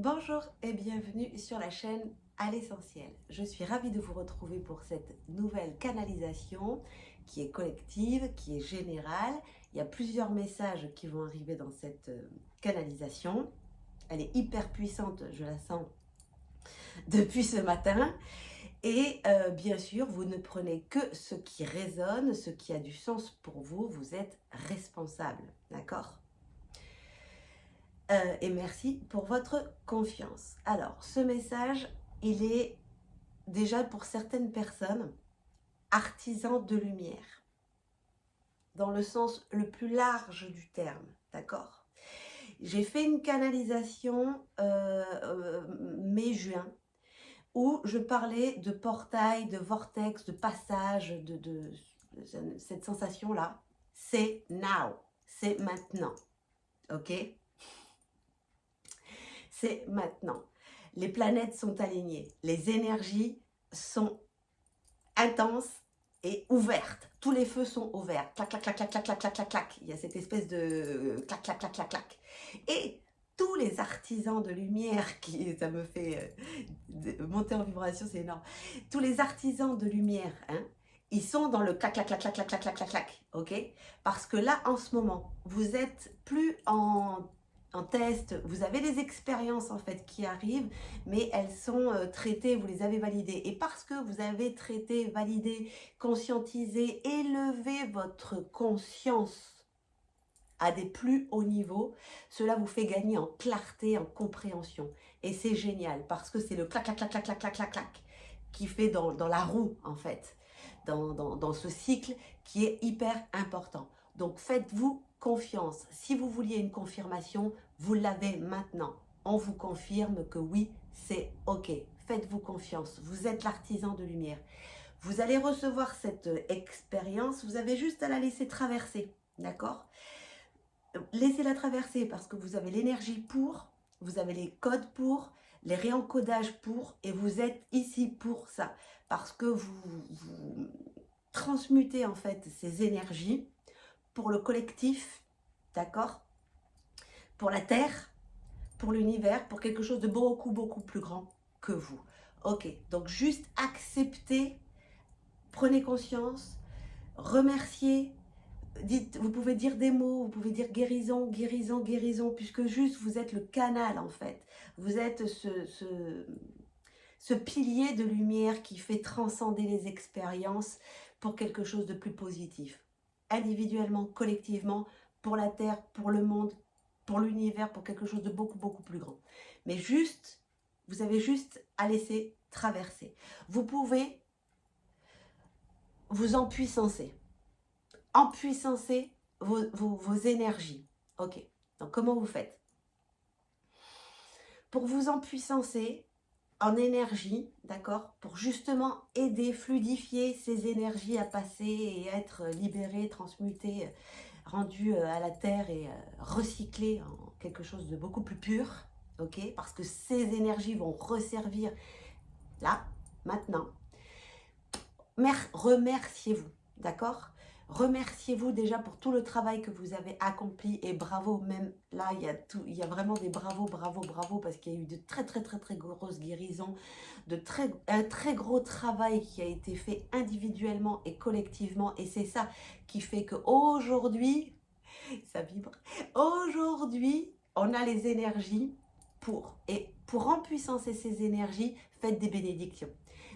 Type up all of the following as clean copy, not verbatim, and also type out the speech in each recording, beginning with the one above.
Bonjour et bienvenue sur la chaîne À l'essentiel. Je suis ravie de vous retrouver pour cette nouvelle canalisation qui est collective, qui est générale. Il y a plusieurs messages qui vont arriver dans cette canalisation. Elle est hyper puissante, je la sens depuis ce matin. Et bien sûr, vous ne prenez que ce qui résonne, ce qui a du sens pour vous. Vous êtes responsable, d'accord ? Et merci pour votre confiance. Alors, ce message, il est déjà pour certaines personnes artisan de lumière, dans le sens le plus large du terme, d'accord ? J'ai fait une canalisation mai-juin où je parlais de portail, de vortex, de passage, de cette sensation-là. C'est now, c'est maintenant, ok ? C'est maintenant. Les planètes sont alignées, les énergies sont intenses et ouvertes. Tous les feux sont ouverts. Clac, clac, clac, clac, clac, clac, clac, clac, clac. Il y a cette espèce de clac, clac, clac, clac, clac. Et tous les artisans de lumière, ça me fait monter en vibration, c'est énorme. Tous les artisans de lumière, hein, ils sont dans le clac, clac, clac, clac, clac, clac, clac, clac, clac, ok ? Parce que là, en ce moment, vous êtes plus en test, vous avez des expériences en fait qui arrivent, mais elles sont traitées, vous les avez validées. Et parce que vous avez traité, validé, conscientisé, élevé votre conscience à des plus hauts niveaux, cela vous fait gagner en clarté, en compréhension. Et c'est génial parce que c'est le clac, clac, clac, clac, clac, clac, clac, clac qui fait dans la roue en fait, dans ce cycle qui est hyper important. Donc faites-vous confiance. Si vous vouliez une confirmation, vous l'avez maintenant. On vous confirme que oui, c'est ok. Faites-vous confiance. Vous êtes l'artisan de lumière. Vous allez recevoir cette expérience. Vous avez juste à la laisser traverser. D'accord ? Laissez-la traverser parce que vous avez l'énergie pour, vous avez les codes pour, les réencodages pour, et vous êtes ici pour ça. Parce que vous transmutez en fait ces énergies pour le collectif, d'accord ? Pour la Terre, pour l'univers, pour quelque chose de beaucoup, beaucoup plus grand que vous. Ok, donc juste acceptez, prenez conscience, remerciez, vous pouvez dire des mots, vous pouvez dire guérison, guérison, guérison, puisque juste vous êtes le canal en fait. Vous êtes ce pilier de lumière qui fait transcender les expériences pour quelque chose de plus positif. Individuellement, collectivement, pour la Terre, pour le monde, pour l'univers, pour quelque chose de beaucoup, beaucoup plus grand. Mais juste, vous avez juste à laisser traverser. Vous pouvez vous empuissancer. Empuissancer vos énergies. Ok, donc comment vous faites ? Pour vous empuissancer en énergie, d'accord ? Pour justement aider, fluidifier ces énergies à passer et à être libérées, transmutées, rendues à la terre et recyclées en quelque chose de beaucoup plus pur, ok ? Parce que ces énergies vont resservir là, maintenant. Remerciez-vous, d'accord ? Remerciez-vous déjà pour tout le travail que vous avez accompli et bravo, même là, il y a vraiment des bravo, bravo, bravo parce qu'il y a eu de très, très, très, très grosses guérisons, un très gros travail qui a été fait individuellement et collectivement et c'est ça qui fait qu'aujourd'hui, ça vibre, aujourd'hui, on a les énergies et pour empuissancer ces énergies, faites des bénédictions.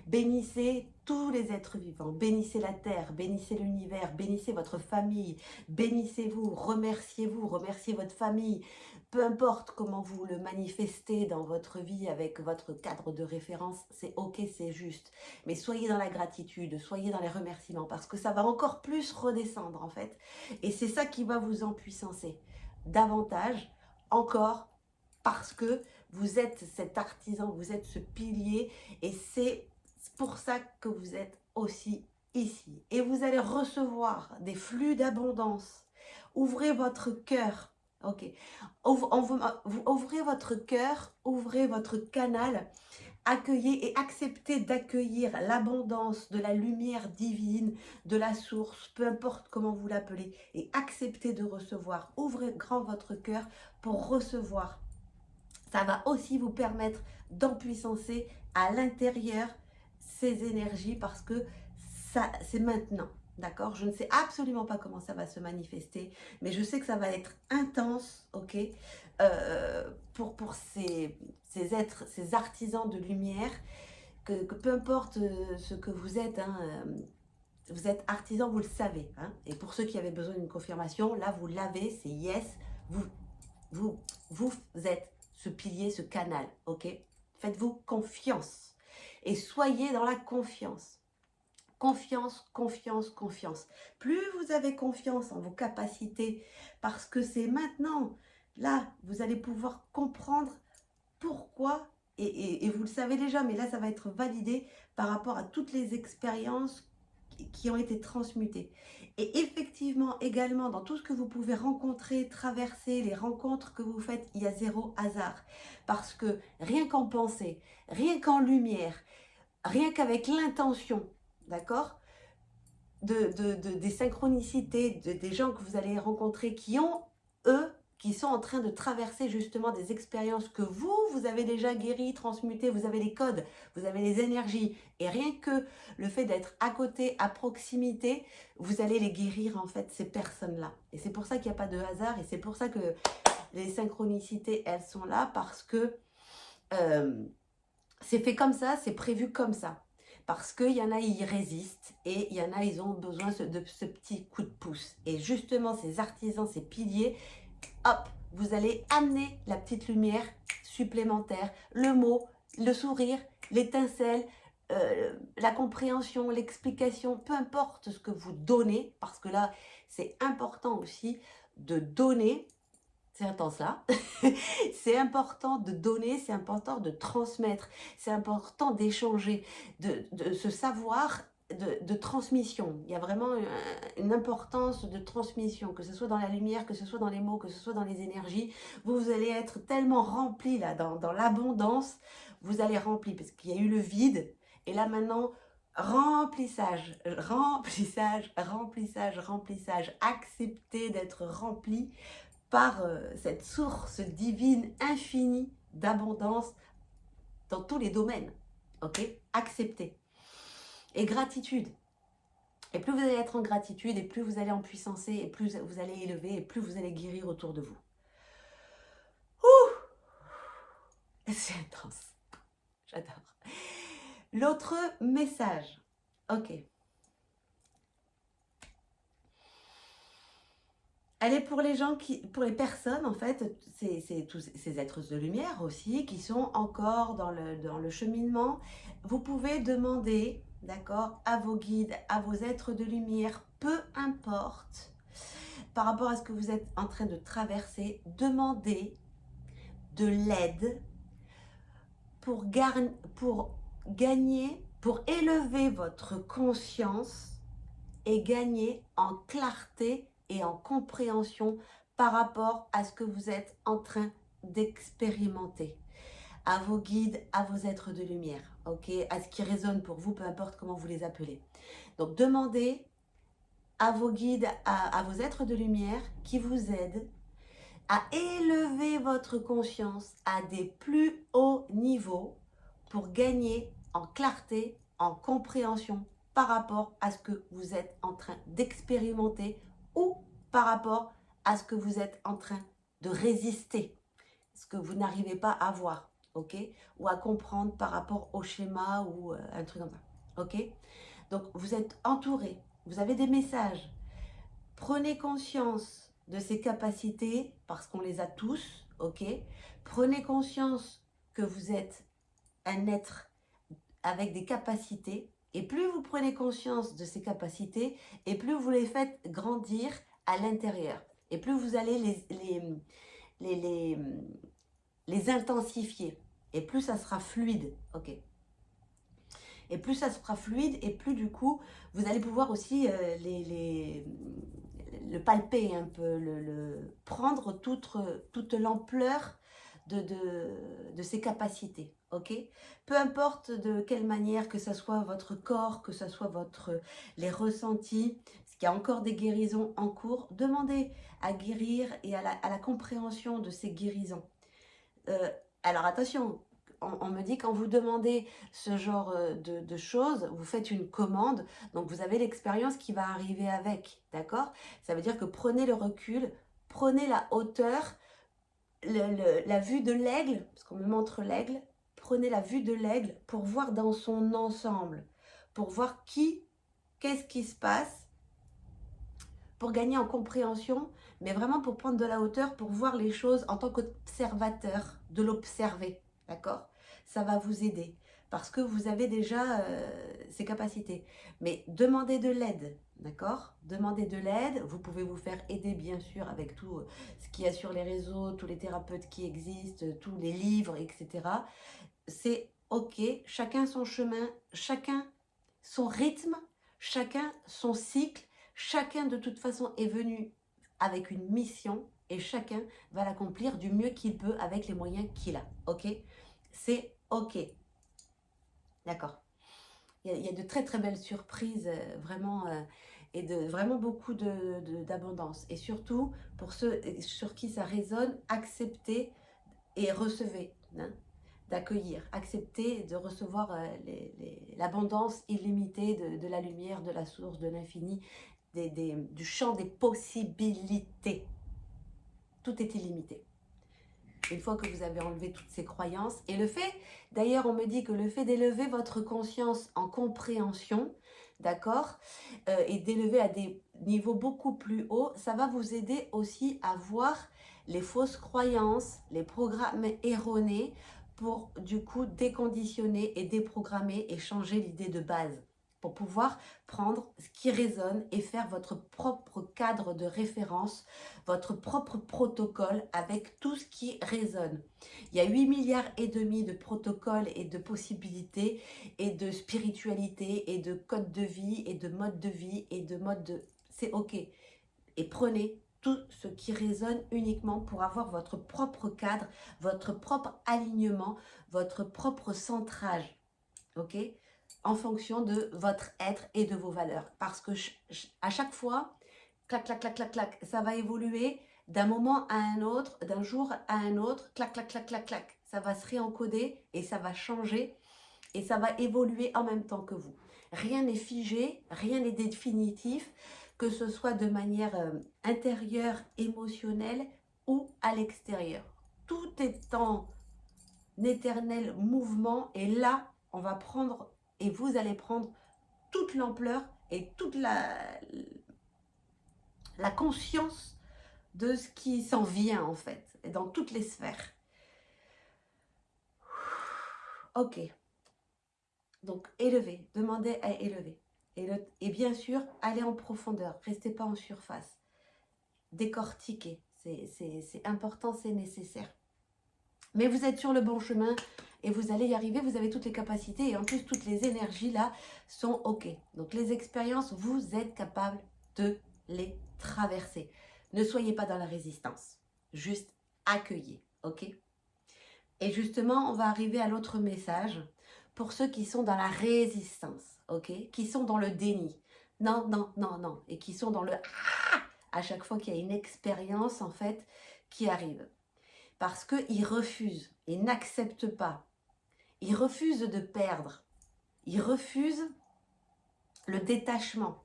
Bénissez tous les êtres vivants, bénissez la terre, bénissez l'univers, bénissez votre famille, bénissez-vous, remerciez votre famille, peu importe comment vous le manifestez dans votre vie avec votre cadre de référence, c'est ok, c'est juste. Mais soyez dans la gratitude, soyez dans les remerciements parce que ça va encore plus redescendre en fait. Et c'est ça qui va vous empuissancer davantage, encore parce que vous êtes cet artisan, vous êtes ce pilier et c'est pour ça que vous êtes aussi ici. Et vous allez recevoir des flux d'abondance. Ouvrez votre cœur. Ok. Ouvrez votre cœur, ouvrez votre canal. Accueillez et acceptez d'accueillir l'abondance de la lumière divine, de la source, peu importe comment vous l'appelez. Et acceptez de recevoir. Ouvrez grand votre cœur pour recevoir Ça va aussi vous permettre d'empuissancer à l'intérieur ces énergies parce que ça, c'est maintenant. D'accord? Je ne sais absolument pas comment ça va se manifester, mais je sais que ça va être intense, ok? Pour ces êtres, ces artisans de lumière, que peu importe ce que vous êtes, hein, vous êtes artisan, vous le savez. Hein? Et pour ceux qui avaient besoin d'une confirmation, là, vous l'avez, c'est yes. Vous, vous, vous êtes ce pilier, ce canal, ok? Faites-vous confiance et soyez dans la confiance. Confiance, confiance, confiance. Plus vous avez confiance en vos capacités, parce que c'est maintenant, là, vous allez pouvoir comprendre pourquoi, et vous le savez déjà, mais là, ça va être validé par rapport à toutes les expériences qui ont été transmutées. Et effectivement, également, dans tout ce que vous pouvez rencontrer, traverser, les rencontres que vous faites, il y a zéro hasard. Parce que rien qu'en pensée, rien qu'en lumière, rien qu'avec l'intention, d'accord, des synchronicités, des gens que vous allez rencontrer qui ont, eux, qui sont en train de traverser justement des expériences que vous avez déjà guéries, transmutées, vous avez les codes, vous avez les énergies. Et rien que le fait d'être à côté, à proximité, vous allez les guérir en fait, ces personnes-là. Et c'est pour ça qu'il n'y a pas de hasard et c'est pour ça que les synchronicités, elles sont là parce que c'est fait comme ça, c'est prévu comme ça. Parce qu'il y en a, ils résistent et il y en a, ils ont besoin de ce petit coup de pouce. Et justement, ces artisans, ces piliers, hop, vous allez amener la petite lumière supplémentaire, le mot, le sourire, l'étincelle, la compréhension, l'explication, peu importe ce que vous donnez, parce que là, c'est important aussi de donner. C'est intense là. C'est important de donner, c'est important de transmettre, c'est important d'échanger, de ce savoir de transmission. Il y a vraiment une importance de transmission, que ce soit dans la lumière, que ce soit dans les mots, que ce soit dans les énergies. Vous allez être tellement rempli là, dans l'abondance, vous allez remplir, parce qu'il y a eu le vide, et là maintenant, remplissage, remplissage, remplissage, remplissage, accepter d'être rempli par cette source divine infinie d'abondance dans tous les domaines. Ok? Acceptez. Et gratitude. Et plus vous allez être en gratitude, et plus vous allez en puissancer, et plus vous allez élever, et plus vous allez guérir autour de vous. Ouh! C'est intense. J'adore. L'autre message. Ok. Elle est pour les gens pour les personnes en fait, c'est tous ces êtres de lumière aussi qui sont encore dans le cheminement. Vous pouvez demander, d'accord, à vos guides, à vos êtres de lumière, peu importe, par rapport à ce que vous êtes en train de traverser, demandez de l'aide pour gagner, pour élever votre conscience et gagner en clarté et en compréhension par rapport à ce que vous êtes en train d'expérimenter, à vos guides, à vos êtres de lumière, ok, à ce qui résonne pour vous, peu importe comment vous les appelez. Donc demandez à vos guides, à vos êtres de lumière qui vous aident à élever votre conscience à des plus hauts niveaux pour gagner en clarté, en compréhension par rapport à ce que vous êtes en train d'expérimenter ou par rapport à ce que vous êtes en train de résister, ce que vous n'arrivez pas à voir, ok, ou à comprendre par rapport au schéma ou un truc comme ça, ok. Donc vous êtes entouré, vous avez des messages, prenez conscience de ces capacités parce qu'on les a tous, ok. Prenez conscience que vous êtes un être avec des capacités, et plus vous prenez conscience de ces capacités, et plus vous les faites grandir à l'intérieur, et plus vous allez les intensifier, et plus ça sera fluide, ok. Et plus ça sera fluide, et plus du coup, vous allez pouvoir aussi le palper un peu, prendre toute l'ampleur de ses capacités, ok. Peu importe de quelle manière, que ce soit votre corps, que ce soit les ressentis, parce qu'il y a encore des guérisons en cours, demandez à guérir et à la compréhension de ces guérisons. Alors attention, on me dit quand vous demandez ce genre de choses, vous faites une commande, donc vous avez l'expérience qui va arriver avec, d'accord? Ça veut dire que prenez le recul, prenez la hauteur, la vue de l'aigle, parce qu'on me montre l'aigle, prenez la vue de l'aigle pour voir dans son ensemble, pour voir qu'est-ce qui se passe, pour gagner en compréhension, mais vraiment pour prendre de la hauteur, pour voir les choses en tant qu'observateur, de l'observer, d'accord? Ça va vous aider, parce que vous avez déjà ces capacités. Mais demandez de l'aide, d'accord? Demandez de l'aide, vous pouvez vous faire aider bien sûr avec tout ce qu'il y a sur les réseaux, tous les thérapeutes qui existent, tous les livres, etc. C'est ok, chacun son chemin, chacun son rythme, chacun son cycle, chacun de toute façon est venu avec une mission et chacun va l'accomplir du mieux qu'il peut avec les moyens qu'il a, ok? C'est ok, d'accord. Il y a de très très belles surprises, vraiment, et vraiment beaucoup d'abondance. Et surtout, pour ceux sur qui ça résonne, acceptez et recevez, hein, d'accueillir, accepter de recevoir l'abondance illimitée de la lumière, de la source, de l'infini, du champ des possibilités. Tout est illimité. Une fois que vous avez enlevé toutes ces croyances, et le fait, d'ailleurs on me dit que le fait d'élever votre conscience en compréhension, d'accord, et d'élever à des niveaux beaucoup plus hauts, ça va vous aider aussi à voir les fausses croyances, les programmes erronés, pour du coup déconditionner et déprogrammer et changer l'idée de base, pour pouvoir prendre ce qui résonne et faire votre propre cadre de référence, votre propre protocole avec tout ce qui résonne. Il y a 8 milliards et demi de protocoles et de possibilités et de spiritualité et de codes de vie et de mode de vie et de mode de... C'est ok. Et prenez tout ce qui résonne uniquement pour avoir votre propre cadre, votre propre alignement, votre propre centrage. Ok ? En fonction de votre être et de vos valeurs. Parce que à chaque fois, clac, clac, clac, clac, clac, ça va évoluer d'un moment à un autre, d'un jour à un autre, clac, clac, clac, clac, clac. Ça va se réencoder et ça va changer et ça va évoluer en même temps que vous. Rien n'est figé, rien n'est définitif, que ce soit de manière intérieure, émotionnelle ou à l'extérieur. Tout est en éternel mouvement et là, on va prendre et vous allez prendre toute l'ampleur et toute la conscience de ce qui s'en vient en fait, et dans toutes les sphères. Ok. Donc élevez, demandez à élever. Et bien sûr, allez en profondeur, restez pas en surface. Décortiquez, c'est important, c'est nécessaire. Mais vous êtes sur le bon chemin et vous allez y arriver, vous avez toutes les capacités et en plus toutes les énergies là sont ok. Donc les expériences, vous êtes capable de les traverser. Ne soyez pas dans la résistance, juste accueillez, ok? Et justement, on va arriver à l'autre message pour ceux qui sont dans la résistance, ok? Qui sont dans le déni. Non, non, non, non. Et qui sont dans le à chaque fois qu'il y a une expérience en fait qui arrive. Parce qu'ils refusent, ils n'acceptent pas. Ils refusent de perdre. Ils refusent le détachement.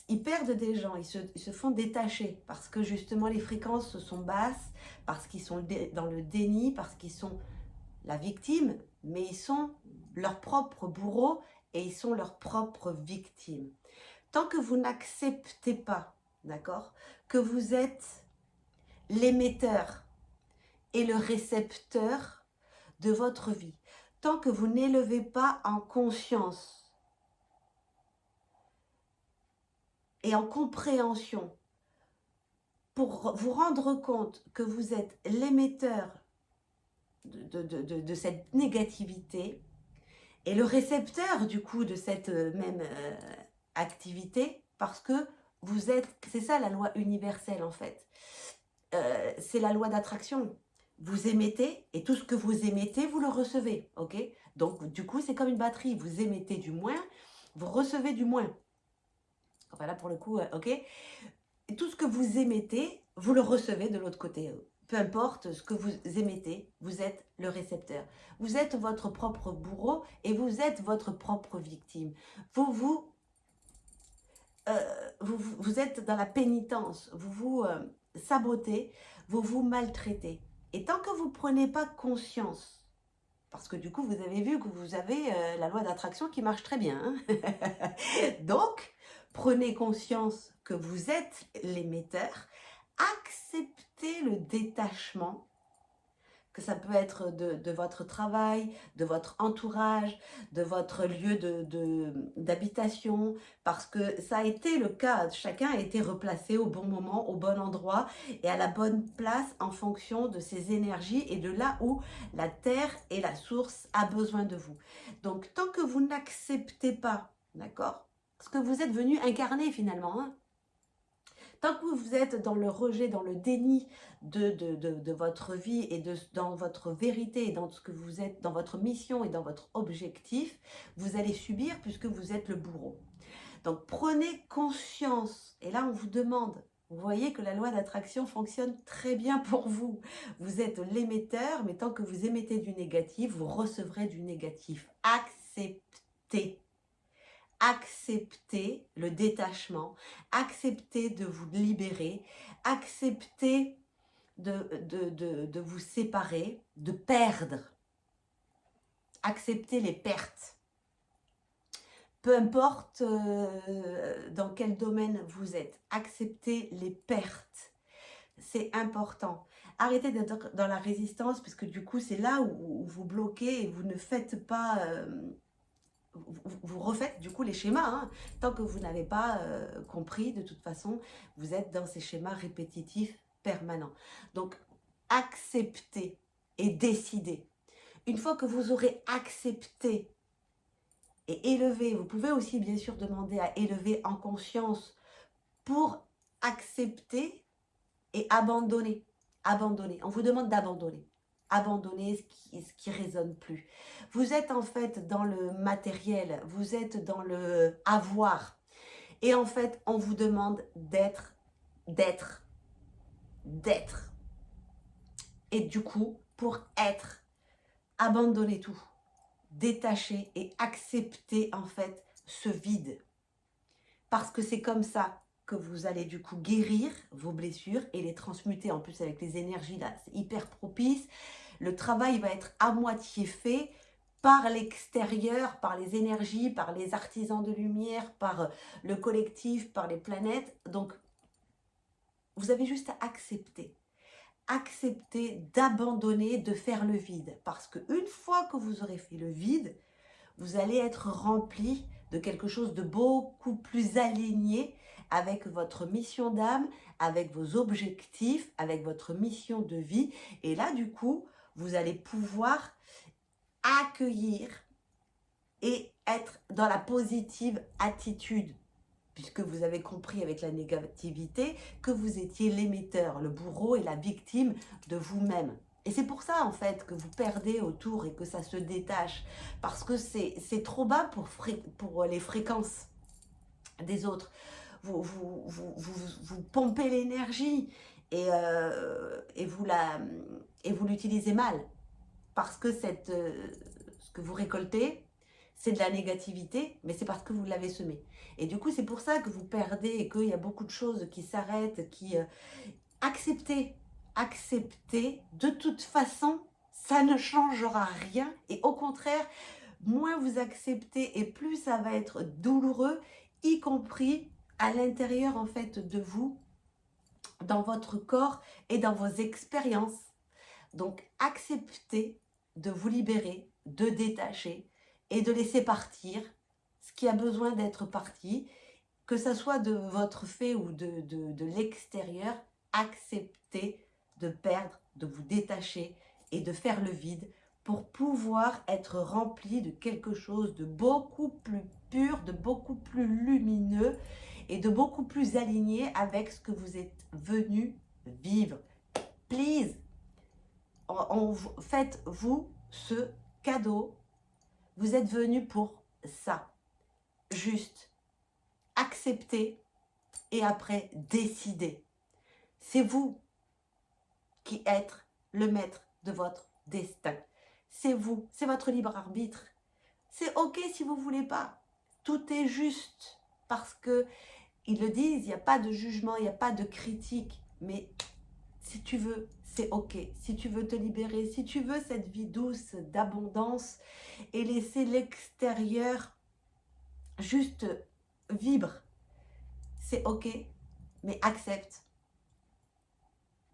Ils perdent des gens, ils se font détacher parce que justement les fréquences sont basses, parce qu'ils sont dans le déni, parce qu'ils sont la victime, mais ils sont leur propre bourreau et ils sont leur propre victime. Tant que vous n'acceptez pas, d'accord, que vous êtes l'émetteur et le récepteur de votre vie, tant que vous n'élevez pas en conscience et en compréhension pour vous rendre compte que vous êtes l'émetteur de cette négativité et le récepteur du coup de cette même activité, parce que vous êtes, c'est ça la loi universelle en fait, c'est la loi d'attraction. Vous émettez et tout ce que vous émettez, vous le recevez, ok? Donc du coup c'est comme une batterie, vous émettez du moins, vous recevez du moins. Voilà pour le coup, ok? Et tout ce que vous émettez, vous le recevez de l'autre côté. peu importe ce que vous émettez, vous êtes le récepteur. Vous êtes votre propre bourreau et vous êtes votre propre victime. Vous êtes dans la pénitence, vous vous sabotez, vous vous maltraitez. Et tant que vous ne prenez pas conscience, parce que du coup, vous avez vu que vous avez la loi d'attraction qui marche très bien. Hein. Donc, prenez conscience que vous êtes l'émetteur, acceptez le détachement, que ça peut être de votre travail, de votre entourage, de votre lieu d'habitation, parce que ça a été le cas, chacun a été replacé au bon moment, au bon endroit et à la bonne place en fonction de ses énergies et de là où la terre et la source a besoin de vous. Donc tant que vous n'acceptez pas, d'accord, ce que vous êtes venu incarner finalement, hein, tant que vous êtes dans le rejet, dans le déni de votre vie et dans votre vérité et dans ce que vous êtes, dans votre mission et dans votre objectif, vous allez subir puisque vous êtes le bourreau. Donc prenez conscience, et là on vous demande, vous voyez que la loi d'attraction fonctionne très bien pour vous. Vous êtes l'émetteur, mais tant que vous émettez du négatif, vous recevrez du négatif. Acceptez. Acceptez le détachement, acceptez de vous libérer, acceptez de vous séparer, de perdre. Acceptez les pertes. Peu importe dans quel domaine vous êtes, acceptez les pertes. C'est important. Arrêtez d'être dans la résistance parce que du coup, c'est là où vous bloquez et vous ne faites pas... vous refaites du coup les schémas. Hein. Tant que vous n'avez pas compris, de toute façon, vous êtes dans ces schémas répétitifs permanents. Donc, acceptez et décidez. Une fois que vous aurez accepté et élevé, vous pouvez aussi bien sûr demander à élever en conscience pour accepter et abandonner. Abandonner. On vous demande d'abandonner. Abandonner ce qui résonne plus. Vous êtes en fait dans le matériel, vous êtes dans le avoir. Et en fait, on vous demande d'être. Et du coup, pour être, abandonnez tout, détacher et accepter en fait ce vide. Parce que c'est comme ça que vous allez du coup guérir vos blessures et les transmuter. En plus avec les énergies là, c'est hyper propice. Le travail va être à moitié fait par l'extérieur, par les énergies, par les artisans de lumière, par le collectif, par les planètes. Donc, vous avez juste à accepter. Accepter d'abandonner, de faire le vide. Parce qu'une fois que vous aurez fait le vide, vous allez être rempli de quelque chose de beaucoup plus aligné avec votre mission d'âme, avec vos objectifs, avec votre mission de vie. Et là, du coup, vous allez pouvoir accueillir et être dans la positive attitude, puisque vous avez compris avec la négativité que vous étiez l'émetteur, le bourreau et la victime de vous-même. Et c'est pour ça, en fait, que vous perdez autour et que ça se détache. Parce que c'est trop bas pour les fréquences des autres. Vous pompez l'énergie et vous l'utilisez mal. Parce que ce que vous récoltez, c'est de la négativité, mais c'est parce que vous l'avez semé. Et du coup, c'est pour ça que vous perdez et qu'il y a beaucoup de choses qui s'arrêtent, qui... acceptez. De toute façon, ça ne changera rien. Et au contraire, moins vous acceptez et plus ça va être douloureux, y compris à l'intérieur en fait de vous, dans votre corps et dans vos expériences. Donc, acceptez de vous libérer, de détacher et de laisser partir ce qui a besoin d'être parti, que ça soit de votre fait ou de l'extérieur. Acceptez de perdre, de vous détacher et de faire le vide pour pouvoir être rempli de quelque chose de beaucoup plus pur, de beaucoup plus lumineux et de beaucoup plus aligné avec ce que vous êtes venu vivre. Please, faites-vous ce cadeau. Vous êtes venu pour ça. Juste accepter et après décider. C'est vous. qui êtes le maître de votre destin. C'est vous, c'est votre libre arbitre. C'est ok si vous ne voulez pas. Tout est juste parce que ils le disent, il n'y a pas de jugement, il n'y a pas de critique. Mais si tu veux, c'est ok. Si tu veux te libérer, si tu veux cette vie douce, d'abondance et laisser l'extérieur juste vibre, c'est ok, mais accepte.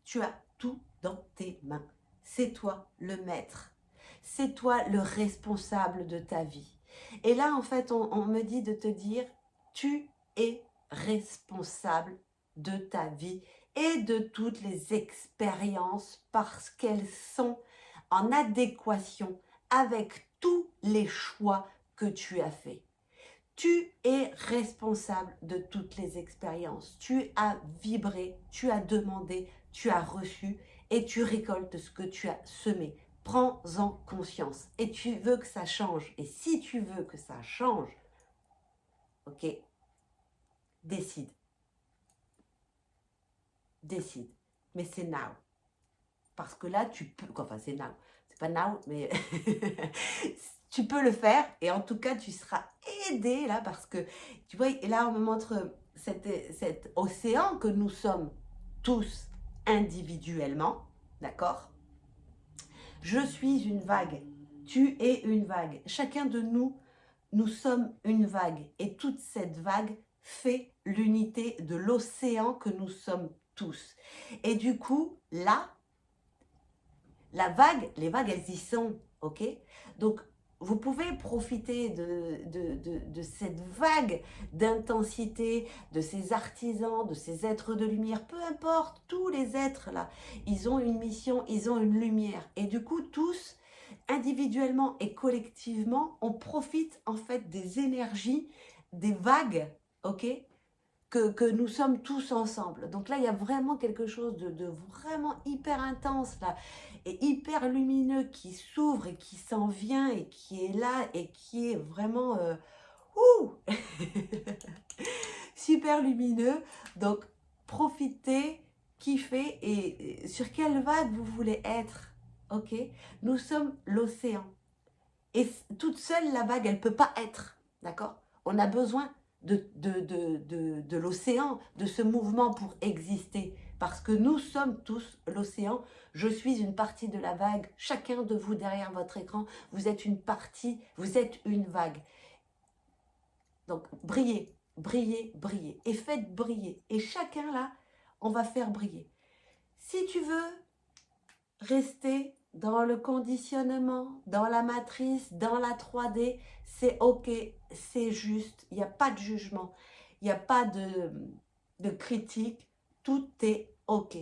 Tu as tout dans tes mains. C'est toi le maître. C'est toi le responsable de ta vie. Et là, en fait, on me dit de te dire, tu es responsable de ta vie et de toutes les expériences parce qu'elles sont en adéquation avec tous les choix que tu as faits. Tu es responsable de toutes les expériences. Tu as vibré, tu as demandé, tu as reçu et tu récoltes ce que tu as semé. Prends-en conscience et tu veux que ça change. Et si tu veux que ça change, ok, décide. Décide. Mais c'est now. Parce que là, tu peux... Enfin, c'est now. C'est pas now, mais... tu peux le faire et en tout cas, tu seras aidé là parce que, tu vois, et là, on me montre cet océan que nous sommes tous individuellement, d'accord? Je suis une vague, tu es une vague. Chacun de nous, nous sommes une vague et toute cette vague fait l'unité de l'océan que nous sommes tous. Et du coup, là, la vague, les vagues, elles y sont, ok? Donc, vous pouvez profiter de cette vague d'intensité, de ces artisans, de ces êtres de lumière, peu importe, tous les êtres là, ils ont une mission, ils ont une lumière. Et du coup, tous, individuellement et collectivement, on profite en fait des énergies, des vagues, ok, que nous sommes tous ensemble. Donc là, il y a vraiment quelque chose de vraiment hyper intense là, et hyper lumineux qui s'ouvre et qui s'en vient et qui est là et qui est vraiment super lumineux. Donc profitez, kiffez et sur quelle vague vous voulez être, ok? Nous sommes l'océan. Et toute seule, la vague, elle ne peut pas être, d'accord? On a besoin de l'océan, de ce mouvement pour exister. Parce que nous sommes tous l'océan. Je suis une partie de la vague. Chacun de vous derrière votre écran, vous êtes une partie, vous êtes une vague. Donc, brillez, brillez, brillez. Et faites briller. Et chacun là, on va faire briller. Si tu veux rester dans le conditionnement, dans la matrice, dans la 3D, c'est ok, c'est juste, il n'y a pas de jugement, il n'y a pas de critique, tout est ok.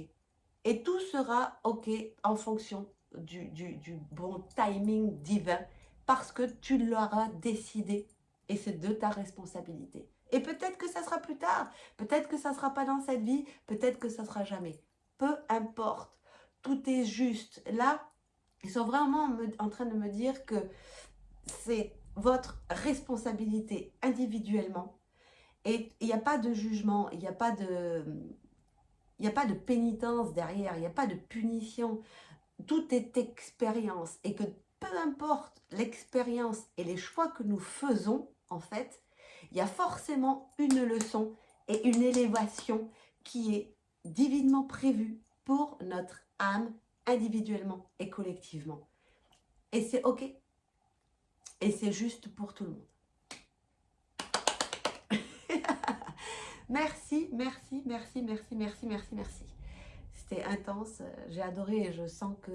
Et tout sera ok en fonction du bon timing divin, parce que tu l'auras décidé et c'est de ta responsabilité. Et peut-être que ça sera plus tard, peut-être que ça ne sera pas dans cette vie, peut-être que ça ne sera jamais. Peu importe. Tout est juste. Là, ils sont vraiment en train de me dire que c'est votre responsabilité individuellement. Et il n'y a pas de jugement, il n'y a pas de pénitence derrière, il n'y a pas de punition. Tout est expérience. Et que peu importe l'expérience et les choix que nous faisons, en fait, il y a forcément une leçon et une élévation qui est divinement prévue pour notre âme, individuellement et collectivement. Et c'est ok. Et c'est juste pour tout le monde. Merci, merci, merci, merci, merci, merci, merci. C'était intense, j'ai adoré et je sens que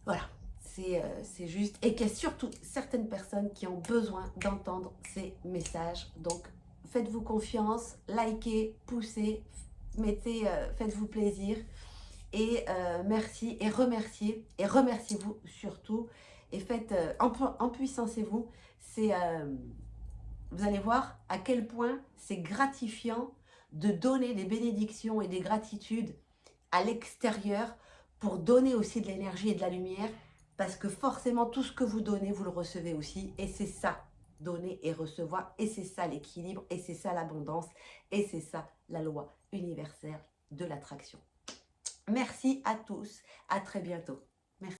voilà, c'est juste. Et qu'il y a surtout certaines personnes qui ont besoin d'entendre ces messages. Donc, faites-vous confiance, likez, poussez, mettez, faites-vous plaisir. Et merci et remerciez-vous surtout. Et faites, empuissancez-vous. C'est... vous allez voir à quel point c'est gratifiant de donner des bénédictions et des gratitudes à l'extérieur pour donner aussi de l'énergie et de la lumière, parce que forcément tout ce que vous donnez, vous le recevez aussi, et c'est ça, donner et recevoir, et c'est ça l'équilibre, et c'est ça l'abondance, et c'est ça la loi universelle de l'attraction. Merci à tous, à très bientôt.